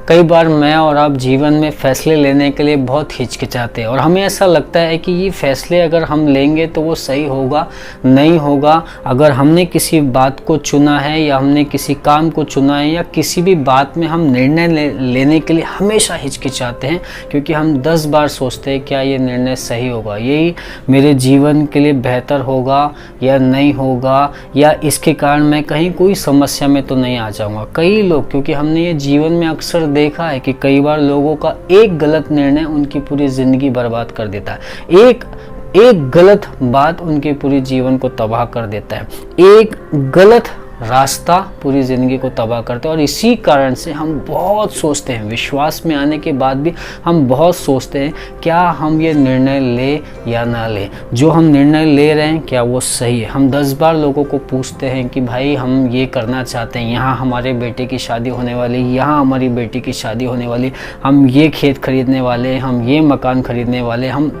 कई बार मैं और आप जीवन में फ़ैसले लेने के लिए बहुत हिचकिचाते हैं और हमें ऐसा लगता है कि ये फ़ैसले अगर हम लेंगे तो वो सही होगा, नहीं होगा। अगर हमने किसी बात को चुना है या हमने किसी काम को चुना है या किसी भी बात में हम निर्णय लेने के लिए हमेशा हिचकिचाते हैं, क्योंकि हम 10 बार सोचते हैं क्या ये निर्णय सही होगा, यही मेरे जीवन के लिए बेहतर होगा या नहीं होगा, या इसके कारण मैं कहीं कोई समस्या में तो नहीं आ जाऊंगा। कई लोग, क्योंकि हमने ये जीवन में अक्सर देखा है कि कई बार लोगों का एक गलत निर्णय उनकी पूरी ज़िंदगी बर्बाद कर देता है। एक गलत बात उनके पूरी जीवन को तबाह कर देता है। एक गलत रास्ता पूरी ज़िंदगी को तबाह करता है। और इसी कारण से हम बहुत सोचते हैं, विश्वास में आने के बाद भी हम बहुत सोचते हैं क्या हम ये निर्णय ले या ना ले, जो हम निर्णय ले रहे हैं क्या वो सही है। हम 10 बार लोगों को पूछते हैं कि भाई हम ये करना चाहते हैं, यहाँ हमारे बेटे की शादी होने वाली, यहाँ हमारी बेटी की शादी होने वाली, हम ये खेत खरीदने वाले, हम ये मकान खरीदने वाले, हम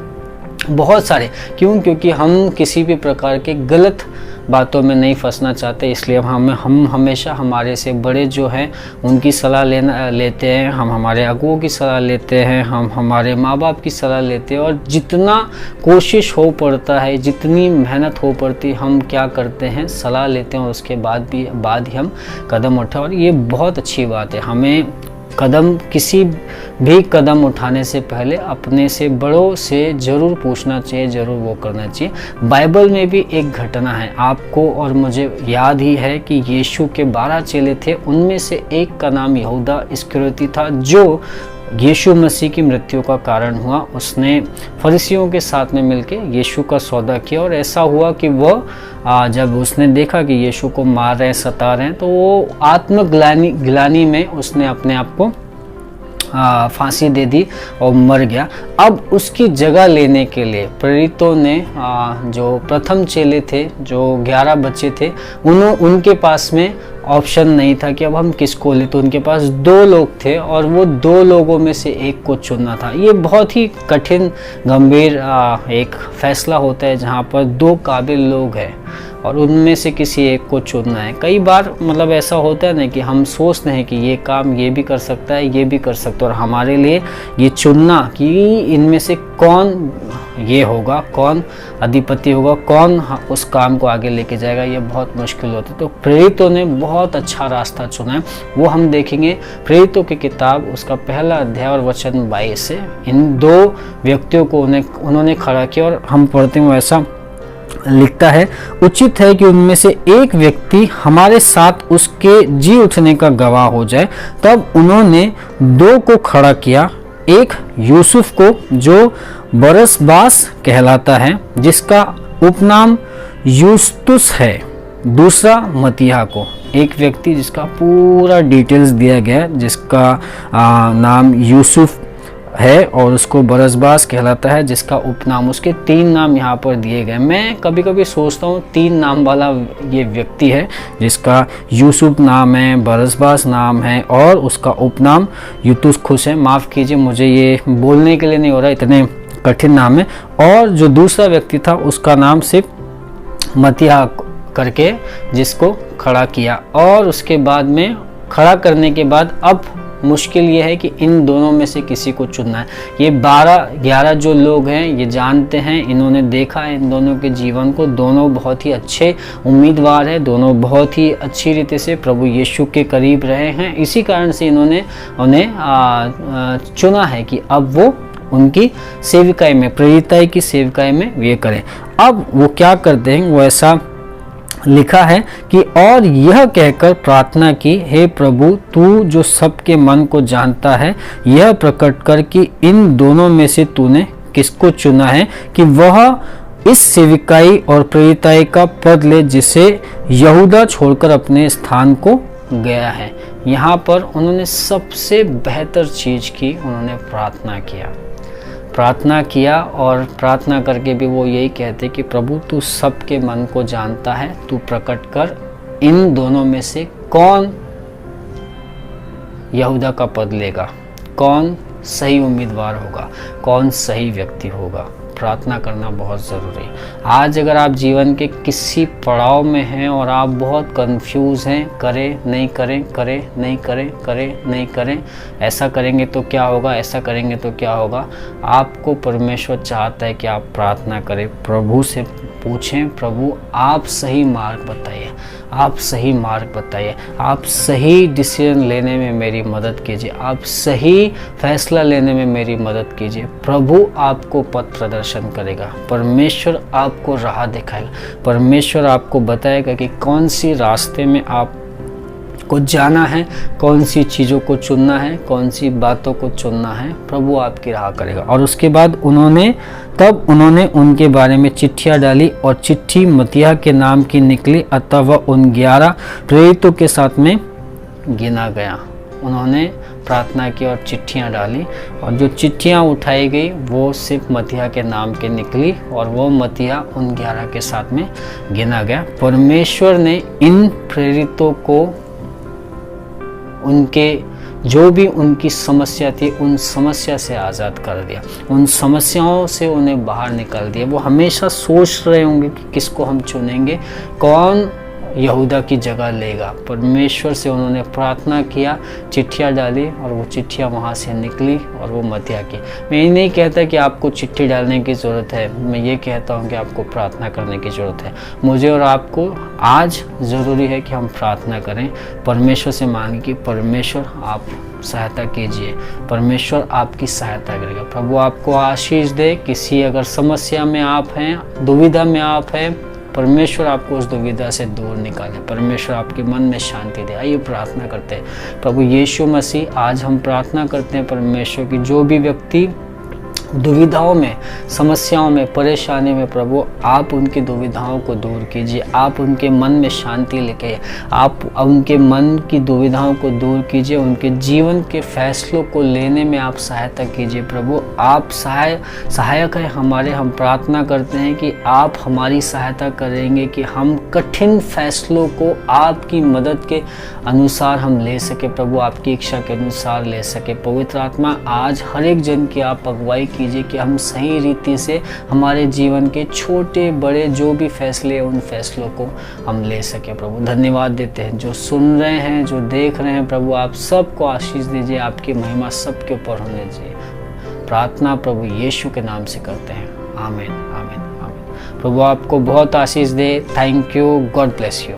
बहुत सारे, क्योंकि हम किसी भी प्रकार के गलत बातों में नहीं फंसना चाहते। इसलिए हम हमेशा हमारे से बड़े जो हैं उनकी सलाह लेते हैं, हम हमारे अगुओं की सलाह लेते हैं, हम हमारे माँ बाप की सलाह लेते हैं। और जितना कोशिश हो पड़ता है, जितनी मेहनत हो पड़ती, हम क्या करते हैं, सलाह लेते हैं और उसके बाद ही हम कदम उठाएं। और ये बहुत अच्छी बात है। हमें किसी भी कदम उठाने से पहले अपने से बड़ों से ज़रूर पूछना चाहिए, ज़रूर वो करना चाहिए। बाइबल में भी एक घटना है, आपको और मुझे याद ही है कि यीशु के 12 चेले थे, उनमें से एक का नाम यहूदा इस्करियोती था, जो यीशु मसीह की मृत्यु का कारण हुआ। उसने फरीसियों के साथ में मिलकर यीशु का सौदा किया और ऐसा हुआ कि वह जब उसने देखा कि यीशु को मार रहे हैं, सता रहे हैं, तो वो आत्मग्लानि में उसने अपने आप को फांसी दे दी और मर गया। अब उसकी जगह लेने के लिए प्रेरितों ने जो प्रथम चेले थे, जो 11 बच्चे थे, उनके पास में ऑप्शन नहीं था कि अब हम किसको ले। तो उनके पास 2 लोग थे और वो 2 लोगों में से एक को चुनना था। ये बहुत ही कठिन गंभीर एक फैसला होता है जहाँ पर 2 काबिल लोग हैं और उनमें से किसी एक को चुनना है। कई बार मतलब ऐसा होता है ना कि हम सोचते हैं कि ये काम ये भी कर सकता है, ये भी कर सकता है, और हमारे लिए ये चुनना कि इनमें से कौन ये होगा, कौन अधिपति होगा, कौन उस काम को आगे लेके जाएगा, ये बहुत मुश्किल होता है। तो प्रेरितों ने बहुत अच्छा रास्ता चुना है। वो हम देखेंगे प्रेरितों की किताब, उसका पहला अध्याय और वचन 22 से इन 2 व्यक्तियों को उन्होंने खड़ा किया। और हम पढ़ते हैं वैसा लिखता है, उचित है कि उनमें से एक व्यक्ति हमारे साथ उसके जी उठने का गवाह हो जाए। तब उन्होंने 2 को खड़ा किया, एक यूसुफ को जो बरसबास कहलाता है, जिसका उपनाम यूस्तुस है, दूसरा मतीहा को। एक व्यक्ति जिसका पूरा डिटेल्स दिया गया, जिसका नाम यूसुफ है और उसको बरसबास कहलाता है, जिसका उपनाम, उसके 3 नाम यहाँ पर दिए गए। मैं कभी कभी सोचता हूँ 3 नाम वाला ये व्यक्ति है, जिसका यूसुफ नाम है, बरसबास नाम है और उसका उपनाम यूतुस खुश है। माफ़ कीजिए, मुझे ये बोलने के लिए नहीं हो रहा, इतने कठिन नाम है। और जो दूसरा व्यक्ति था उसका नाम सिर्फ मतीहा करके जिसको खड़ा किया। और उसके बाद में खड़ा करने के बाद अब मुश्किल ये है कि इन दोनों में से किसी को चुनना है। ये 12-11 जो लोग हैं ये जानते हैं, इन्होंने देखा है इन दोनों के जीवन को, दोनों बहुत ही अच्छे उम्मीदवार हैं, दोनों बहुत ही अच्छी रीति से प्रभु यीशु के करीब रहे हैं। इसी कारण से इन्होंने उन्हें चुना है कि अब वो उनकी सेविकाई में, प्रेरिताई की सेविकाई में ये करें। अब वो क्या करते हैं, वो ऐसा लिखा है कि और यह कहकर प्रार्थना की, हे प्रभु तू जो सबके मन को जानता है, यह प्रकट कर कि इन दोनों में से तूने किसको चुना है कि वह इस सेविकाई और प्रेरिताई का पद ले, जिसे यहूदा छोड़कर अपने स्थान को गया है। यहाँ पर उन्होंने सबसे बेहतर चीज की, उन्होंने प्रार्थना किया और प्रार्थना करके भी वो यही कहते कि प्रभु तू सबके मन को जानता है, तू प्रकट कर इन दोनों में से कौन यहूदा का पद लेगा, कौन सही उम्मीदवार होगा, कौन सही व्यक्ति होगा। प्रार्थना करना बहुत ज़रूरी है। आज अगर आप जीवन के किसी पड़ाव में हैं और आप बहुत कंफ्यूज हैं, करें नहीं करें, करें नहीं करें, करें नहीं करें, ऐसा करेंगे तो क्या होगा, ऐसा करेंगे तो क्या होगा, आपको परमेश्वर चाहता है कि आप प्रार्थना करें, प्रभु से पूछें, प्रभु आप सही मार्ग बताइए, आप सही मार्ग बताइए, आप सही डिसीजन लेने में मेरी मदद कीजिए, आप सही फैसला लेने में मेरी मदद कीजिए। प्रभु आपको पथ प्रदर्शन करेगा, परमेश्वर आपको राह दिखाएगा, परमेश्वर आपको बताएगा कि कौन सी रास्ते में आप को जाना है, कौन सी चीज़ों को चुनना है, कौन सी बातों को चुनना है, प्रभु आपकी राह करेगा। और उसके बाद उन्होंने उनके बारे में चिट्ठियाँ डाली और चिट्ठी मत्तियाह के नाम की निकली, अतः वह उन 11 प्रेरितों के साथ में गिना गया। उन्होंने प्रार्थना की और चिट्ठियाँ डाली, और जो चिट्ठियाँ उठाई गई वो सिर्फ मत्तियाह के नाम के निकली, और वो मत्तियाह उन 11 के साथ में गिना गया। परमेश्वर ने इन प्रेरितों को उनके जो भी उनकी समस्या थी उन समस्या से आज़ाद कर दिया, उन समस्याओं से उन्हें बाहर निकाल दिया। वो हमेशा सोच रहे होंगे कि किसको हम चुनेंगे, कौन यहूदा की जगह लेगा। परमेश्वर से उन्होंने प्रार्थना किया, चिट्ठियाँ डाली, और वो चिट्ठियाँ वहाँ से निकली और वो मत्तियाह की। मैं ये नहीं कहता कि आपको चिट्ठी डालने की ज़रूरत है, मैं ये कहता हूँ कि आपको प्रार्थना करने की ज़रूरत है। मुझे और आपको आज ज़रूरी है कि हम प्रार्थना करें, परमेश्वर से मांगें कि परमेश्वर आप सहायता कीजिए, परमेश्वर आपकी सहायता करेगा। प्रभु आपको आशीष दे। किसी अगर समस्या में आप हैं, दुविधा में आप हैं, परमेश्वर आपको उस दुविधा से दूर निकाले, परमेश्वर आपके मन में शांति दे। आइए प्रार्थना करते हैं। प्रभु यीशु मसीह, आज हम प्रार्थना करते हैं परमेश्वर की जो भी व्यक्ति दुविधाओं में, समस्याओं में, परेशानी में, प्रभु आप उनकी दुविधाओं को दूर कीजिए, आप उनके मन में शांति लेके, आप उनके मन की दुविधाओं को दूर कीजिए, उनके जीवन के फैसलों को लेने में आप सहायता कीजिए। प्रभु आप सहायक हैं हमारे। हम प्रार्थना करते हैं कि आप हमारी सहायता करेंगे कि हम कठिन फैसलों को आपकी मदद के अनुसार हम ले सके, प्रभु आपकी इच्छा के अनुसार ले सके। पवित्र आत्मा आज हर एक जन की आप अगुवाई कीजिए कि हम सही रीति से हमारे जीवन के छोटे बड़े जो भी फैसले हैं उन फैसलों को हम ले सके। प्रभु धन्यवाद देते हैं जो सुन रहे हैं, जो देख रहे हैं, प्रभु आप सबको आशीष दीजिए, आपकी महिमा सबके ऊपर होने दीजिए। प्रार्थना प्रभु यीशु के नाम से करते हैं, आमीन आमीन आमीन। प्रभु आपको बहुत आशीष दे। Thank you, God bless you.